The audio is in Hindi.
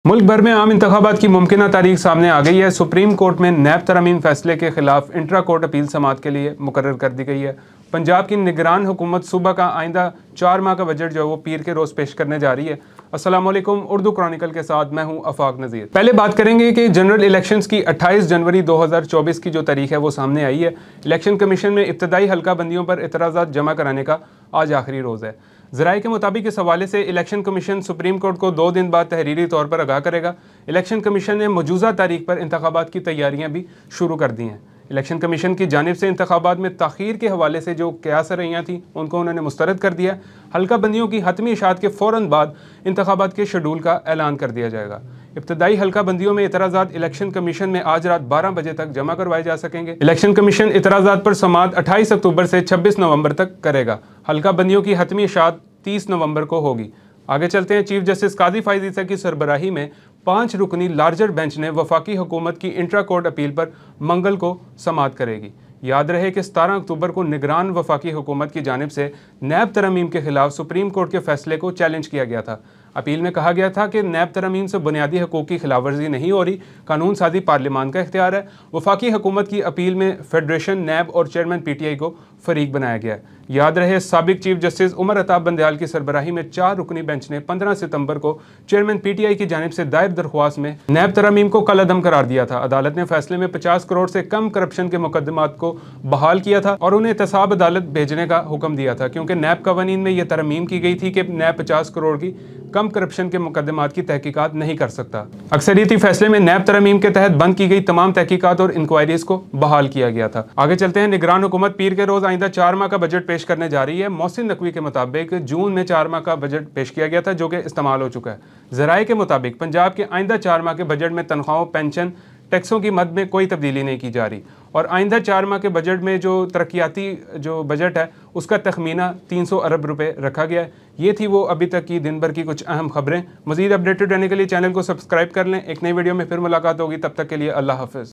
मुल्क भर में आम इंतखाबात की मुमकिना तारीख सामने आ गई है। सुप्रीम कोर्ट में नैब तरमीम फैसले के खिलाफ इंट्रा कोर्ट अपील समाअत के लिए मुकर्रर कर दी गई है। पंजाब की निगरान हुकूमत सूबा का आइंदा 4 माह का बजट जो है वो पीर के रोज़ पेश करने जा रही है। अस्सलाम वालेकुम, उर्दू क्रॉनिकल के साथ मैं हूं अफाक नज़ीर। पहले बात करेंगे कि जनरल इलेक्शंस की 28 जनवरी 2024 की जो तारीख है वो सामने आई है। इलेक्शन कमीशन में इब्तदाई हल्का बंदियों पर एतराज़ात जमा कराने का आज आखिरी रोज़ है। ज़राए के मुताबिक इस हवाले से इलेक्शन कमीशन सुप्रीम कोर्ट को 2 दिन बाद तहरीरी तौर पर आगाह करेगा। इलेक्शन कमीशन ने मौजूदा तारीख पर इंतखाबात की तैयारियां भी शुरू कर दी हैं। इलेक्शन कमीशन की जानिब से इंतखाबात में ताख़ीर के हवाले से जो क़यास रहियाँ थी उनको उन्होंने मुस्तरद कर दिया। हल्का बंदियों की हतमी इशाअत के फ़ौरन बाद इंतखाबात के शेड्यूल का ऐलान कर दिया जाएगा। इब्तदाई हल्का बंदियों में एतराज़ात इलेक्शन कमीशन में आज रात 12 बजे तक जमा करवाए जा सकेंगे। इलेक्शन कमीशन एतराज़ात पर समाअत 28 अक्टूबर से 26 नवंबर तक करेगा। हल्का बंदियों की हतमी इशाअत 30 नवंबर को होगी। आगे चलते हैं। चीफ जस्टिस काजी फ़ाइज़ ईसा की सरबराही में 5 रुकनी लार्जर बेंच ने वफाकी हुकूमत की इंट्रा कोर्ट अपील पर मंगल को समाअत करेगी। याद रहे कि 17 अक्टूबर को निगरान वफाकी हुकूमत की जानिब से नैब तरमीम के खिलाफ सुप्रीम कोर्ट के फैसले को चैलेंज किया गया था। अपील में कहा गया था कि नैब तरमीम से बुनियादी हकूक़ की खिलाफवर्जी नहीं हो रही, कानून साजी पार्लियामान का इख्तियार है। वफाकी हुकूमत की अपील में फेडरेशन, नैब और चेयरमैन PTI को फरीक बनाया गया है। याद रहे, साबिक चीफ जस्टिस उमर अताब बंदयाल की सरबराही में 4 रुकनी बेंच ने 15 सितंबर को चेयरमैन PTI की जानिब से दायर दरख्वास्त में नैब तरमीम को कलअदम करार दिया था। अदालत ने फैसले में 50 करोड़ से कम करप्शन के मुकदमात को बहाल किया था और उन्हें एहतसाब अदालत भेजने का हुक्म दिया था, क्योंकि नैब कवानीन में यह तरमीम की गई थी कि नैब 50 करोड़ की कम करप्शन के मुकदमात की तहकीकात नहीं कर सकता। अक्सरियती फैसले में नैब तरमीम के तहत बंद की गई तमाम तहकीकात और इंक्वायरीज को बहाल किया गया था। आगे चलते हैं। निगरान हुकूमत पीर के रोज आइंदा 4 माह का बजट पेश करने जा रही है। मोहसिन नकवी के मुताबिक जून में 4 माह का बजट पेश किया गया था, जो कि इस्तेमाल हो चुका है। ज़राए के मुताबिक पंजाब के आइंदा 4 माह के बजट में तनख्वाहों, पेंशन, टैक्सों की मद में कोई तब्दीली नहीं की जा रही और आइंदा 4 माह के बजट में जो तरक्याती जो बजट है उसका तखमीना 300 अरब रुपए रखा गया है। ये थी वो अभी तक की दिन भर की कुछ अहम खबरें। मज़ीद अपडेटेड रहने के लिए चैनल को सब्सक्राइब कर लें। एक नई वीडियो में फिर मुलाकात होगी, तब तक के लिए अल्लाह हाफ़िज़।